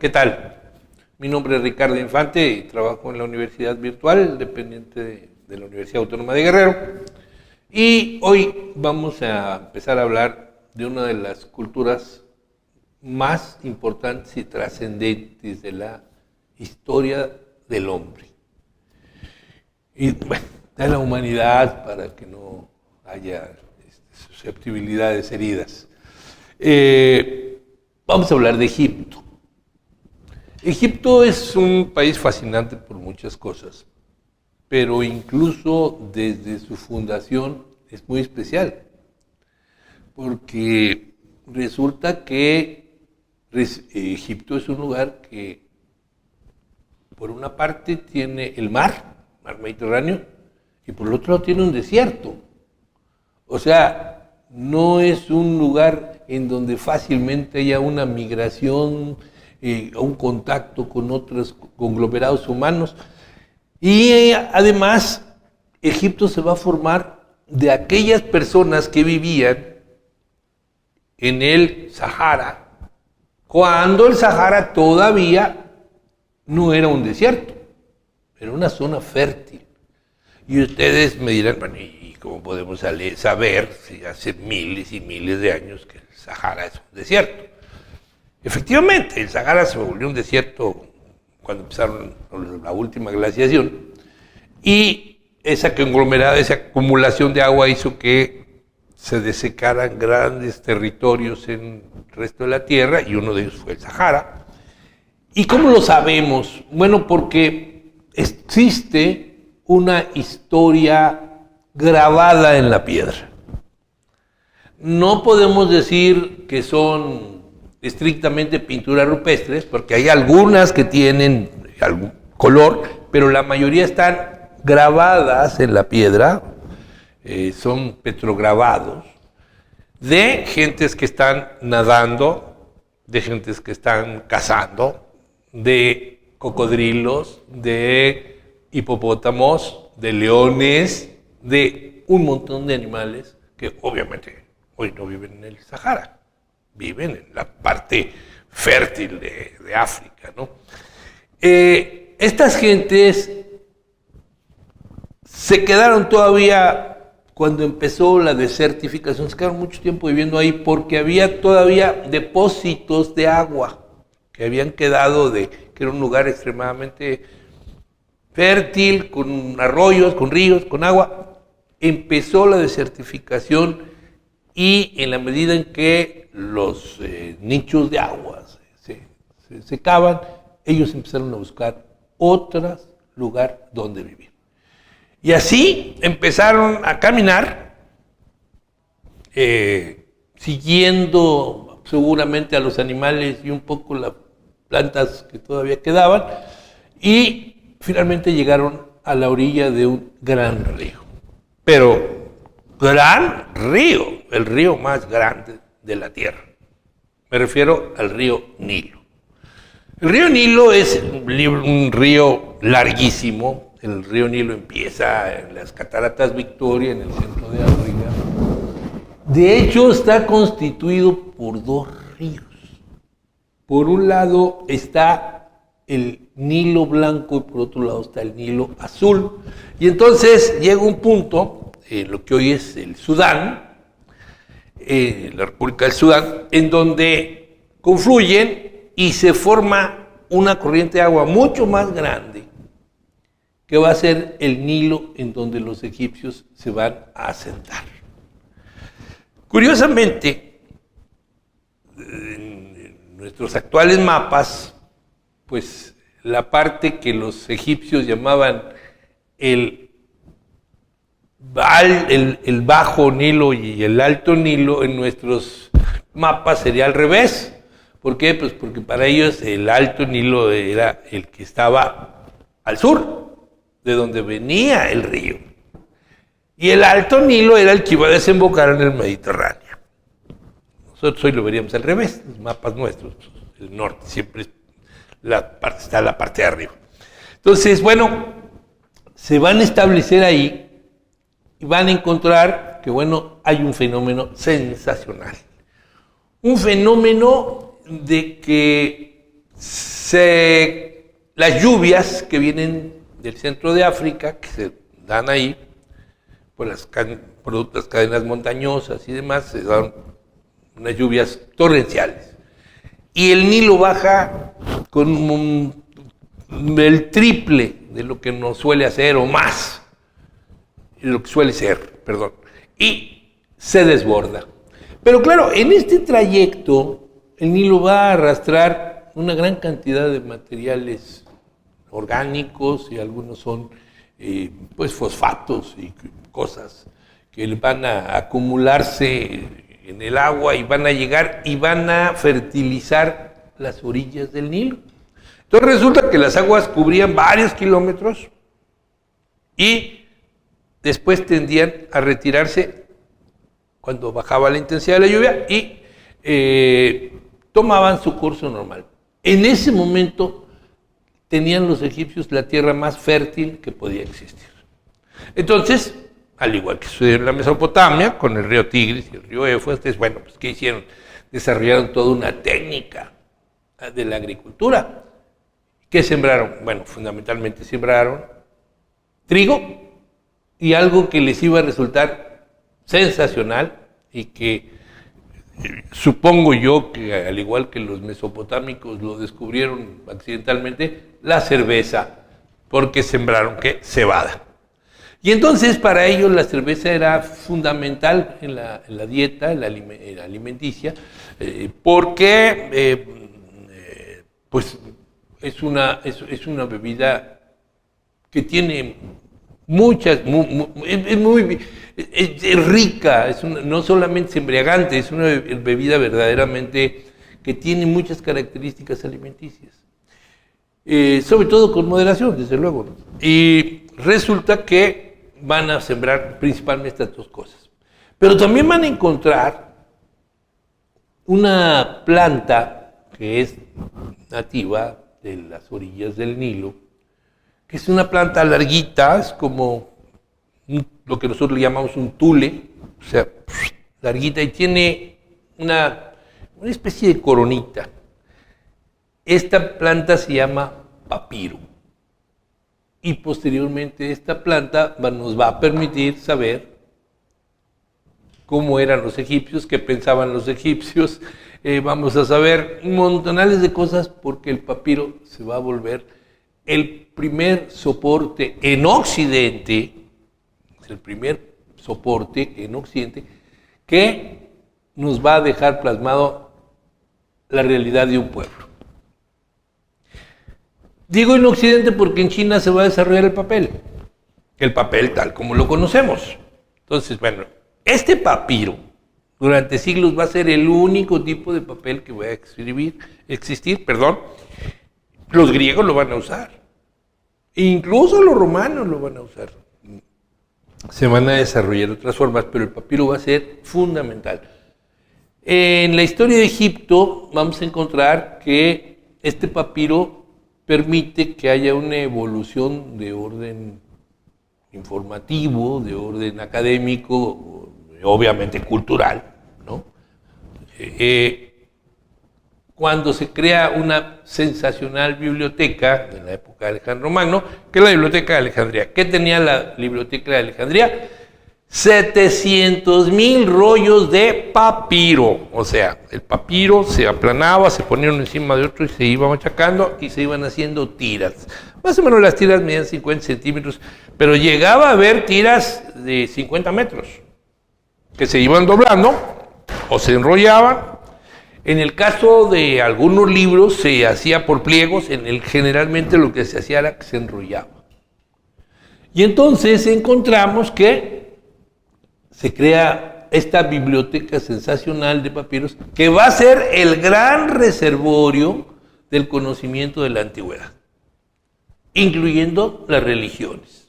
¿Qué tal? Mi nombre es Ricardo Infante y trabajo en la Universidad Virtual, dependiente de la Universidad Autónoma de Guerrero. Y hoy vamos a empezar a hablar de una de las culturas más importantes y trascendentes de la historia del hombre. Y bueno, de la humanidad, para que no haya susceptibilidades heridas. Vamos a hablar de Egipto. Egipto es un país fascinante por muchas cosas, pero incluso desde su fundación es muy especial, porque resulta que Egipto es un lugar que por una parte tiene el mar Mediterráneo, y por el otro lado tiene un desierto. O sea, no es un lugar en donde fácilmente haya una migración, un contacto con otros conglomerados humanos. Y además, Egipto se va a formar de aquellas personas que vivían en el Sahara, cuando el Sahara todavía no era un desierto, era una zona fértil. Y ustedes me dirán, bueno, ¿y cómo podemos saber si hace miles y miles de años que el Sahara es un desierto? Efectivamente, el Sahara se volvió un desierto cuando empezaron la última glaciación, y esa conglomerada, esa acumulación de agua hizo que se desecaran grandes territorios en el resto de la Tierra, y uno de ellos fue el Sahara. ¿Y cómo lo sabemos? Bueno, porque existe una historia grabada en la piedra. No podemos decir que son estrictamente pinturas rupestres, porque hay algunas que tienen algún color, pero la mayoría están grabadas en la piedra, son petrograbados, de gentes que están nadando, de gentes que están cazando, de cocodrilos, de hipopótamos, de leones, de un montón de animales que obviamente hoy no viven en el Sahara, viven en la parte fértil de África, ¿no? Estas gentes se quedaron todavía cuando empezó la desertificación, se quedaron mucho tiempo viviendo ahí porque había todavía depósitos de agua que habían quedado que era un lugar extremadamente fértil, con arroyos, con ríos, con agua. Empezó la desertificación y en la medida en que los nichos de agua se secaban, ellos empezaron a buscar otro lugar donde vivir. Y así empezaron a caminar, siguiendo seguramente a los animales y un poco las plantas que todavía quedaban, y finalmente llegaron a la orilla de un gran río. Pero gran río, el río más grande de la Tierra. Me refiero al río Nilo. El río Nilo es un río larguísimo. El río Nilo empieza en las Cataratas Victoria, en el centro de África. De hecho, está constituido por dos ríos. Por un lado está el Nilo Blanco y por otro lado está el Nilo Azul. Y entonces llega un punto, lo que hoy es el Sudán, la República del Sudán, en donde confluyen y se forma una corriente de agua mucho más grande, que va a ser el Nilo en donde los egipcios se van a asentar. Curiosamente, en nuestros actuales mapas, pues la parte que los egipcios llamaban el Bajo Nilo y el Alto Nilo, en nuestros mapas sería al revés. ¿Por qué? Pues porque para ellos el Alto Nilo era el que estaba al sur, de donde venía el río. Y el Alto Nilo era el que iba a desembocar en el Mediterráneo. Nosotros hoy lo veríamos al revés, los mapas nuestros, el norte siempre está la parte de arriba. Entonces, bueno, se van a establecer ahí y van a encontrar que, bueno, hay un fenómeno sensacional. Un fenómeno de que las lluvias que vienen del centro de África, que se dan ahí, por las cadenas montañosas y demás, se dan unas lluvias torrenciales. Y el Nilo baja con el triple de lo que nos suele hacer, o más, de lo que suele ser, perdón, y se desborda. Pero claro, en este trayecto, el Nilo va a arrastrar una gran cantidad de materiales orgánicos, y algunos son pues fosfatos y cosas que van a acumularse en el agua y van a llegar y van a fertilizar las orillas del Nilo. Entonces resulta que las aguas cubrían varios kilómetros y después tendían a retirarse cuando bajaba la intensidad de la lluvia y tomaban su curso normal. En ese momento tenían los egipcios la tierra más fértil que podía existir. Entonces, al igual que sucedió en la Mesopotamia, con el río Tigris y el río Éufrates, bueno, pues ¿qué hicieron? Desarrollaron toda una técnica de la agricultura. ¿Qué sembraron? Bueno, fundamentalmente sembraron trigo y algo que les iba a resultar sensacional y que supongo yo que al igual que los mesopotámicos lo descubrieron accidentalmente, la cerveza, porque sembraron ¿qué? Cebada. Y entonces para ellos la cerveza era fundamental en la dieta, en la alimenticia, porque pues es una bebida que tiene muchas, es rica, no solamente es embriagante, es una bebida verdaderamente que tiene muchas características alimenticias. Sobre todo con moderación, desde luego, ¿no? Y resulta que van a sembrar principalmente estas dos cosas. Pero también van a encontrar una planta que es nativa de las orillas del Nilo, que es una planta larguita, es como lo que nosotros le llamamos un tule, o sea, larguita, y tiene una especie de coronita. Esta planta se llama papiro. Y posteriormente esta planta nos va a permitir saber cómo eran los egipcios, qué pensaban los egipcios. Vamos a saber montonales de cosas porque el papiro se va a volver el primer soporte en Occidente, el primer soporte en Occidente que nos va a dejar plasmado la realidad de un pueblo. Digo en Occidente porque en China se va a desarrollar el papel tal como lo conocemos. Entonces, bueno, este papiro durante siglos va a ser el único tipo de papel que va a existir. Los griegos lo van a usar, incluso los romanos lo van a usar. Se van a desarrollar otras formas, pero el papiro va a ser fundamental. En la historia de Egipto vamos a encontrar que este papiro permite que haya una evolución de orden informativo, de orden académico, obviamente cultural, ¿no? Cuando se crea una sensacional biblioteca en la época de Alejandro Magno, que es la Biblioteca de Alejandría. ¿Qué tenía la Biblioteca de Alejandría? 700,000 rollos de papiro. O sea, el papiro se aplanaba, se ponía uno encima de otro y se iba machacando y se iban haciendo tiras. Más o menos las tiras medían 50 centímetros, pero llegaba a haber tiras de 50 metros que se iban doblando o se enrollaban. En el caso de algunos libros se hacía por pliegos, generalmente lo que se hacía era que se enrollaba. Y entonces encontramos que se crea esta biblioteca sensacional de papiros que va a ser el gran reservorio del conocimiento de la antigüedad, incluyendo las religiones.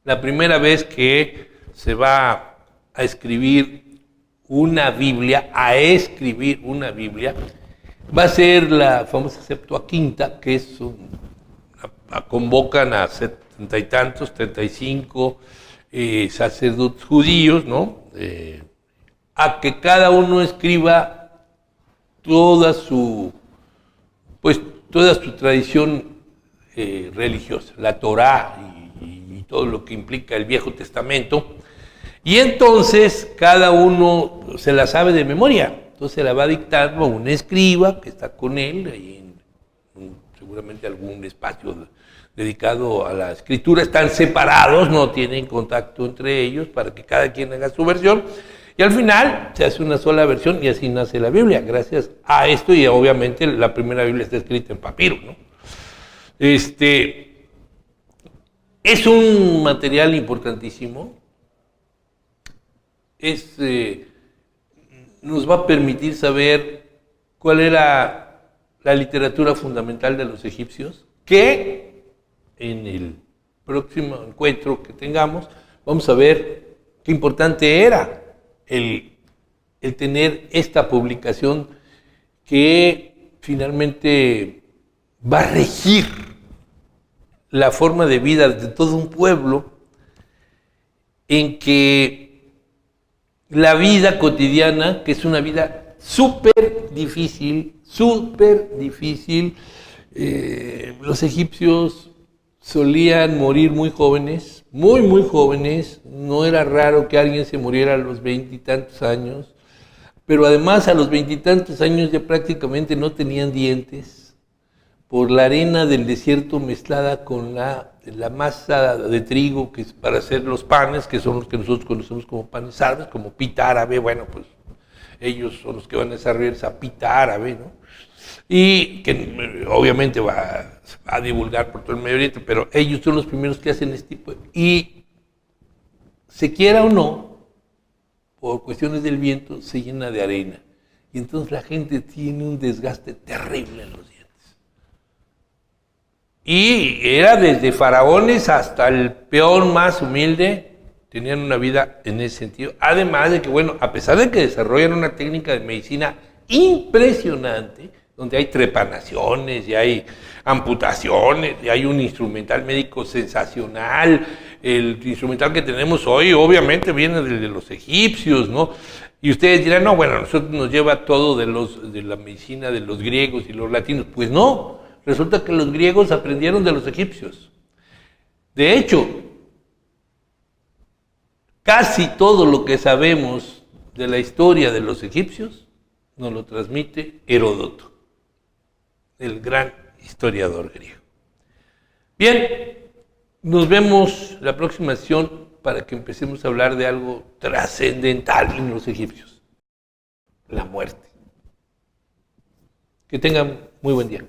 La primera vez que se va a escribir una Biblia, va a ser la famosa Septuaginta, que es convocan a 70 y tantos, 35 sacerdotes judíos, ¿no? A que cada uno escriba toda su pues toda su tradición religiosa, la Torá y todo lo que implica el Viejo Testamento. Y entonces cada uno se la sabe de memoria. Entonces se la va dictando a un escriba que está con él, ahí seguramente algún espacio dedicado a la escritura. Están separados, no tienen contacto entre ellos para que cada quien haga su versión. Y al final se hace una sola versión y así nace la Biblia, gracias a esto. Y obviamente la primera Biblia está escrita en papiro, ¿no? Es un material importantísimo. Nos va a permitir saber cuál era la literatura fundamental de los egipcios, que en el próximo encuentro que tengamos vamos a ver qué importante era el tener esta publicación que finalmente va a regir la forma de vida de todo un pueblo, en que la vida cotidiana, que es una vida súper difícil, los egipcios solían morir muy jóvenes, muy jóvenes. No era raro que alguien se muriera a los 20 y tantos años, pero además a los 20 y tantos años ya prácticamente no tenían dientes, por la arena del desierto mezclada con la masa de trigo que es para hacer los panes, que son los que nosotros conocemos como panes árabes, como pita árabe. Bueno, pues ellos son los que van a desarrollar esa pita árabe, ¿no? Y que obviamente va a divulgar por todo el Medio Oriente, pero ellos son los primeros que hacen este tipo. Y se quiera o no, por cuestiones del viento, se llena de arena. Y entonces la gente tiene un desgaste terrible en los dientes. Y era desde faraones hasta el peón más humilde, tenían una vida en ese sentido. Además de que, bueno, a pesar de que desarrollan una técnica de medicina impresionante, donde hay trepanaciones y hay amputaciones y hay un instrumental médico sensacional. El instrumental que tenemos hoy obviamente viene de los egipcios, ¿no? Y ustedes dirán, no, bueno, a nosotros nos lleva todo de la medicina de los griegos y los latinos. Pues no, resulta que los griegos aprendieron de los egipcios. De hecho, casi todo lo que sabemos de la historia de los egipcios nos lo transmite Heródoto, el gran historiador griego. Bien, nos vemos la próxima sesión para que empecemos a hablar de algo trascendental en los egipcios, la muerte. Que tengan muy buen día.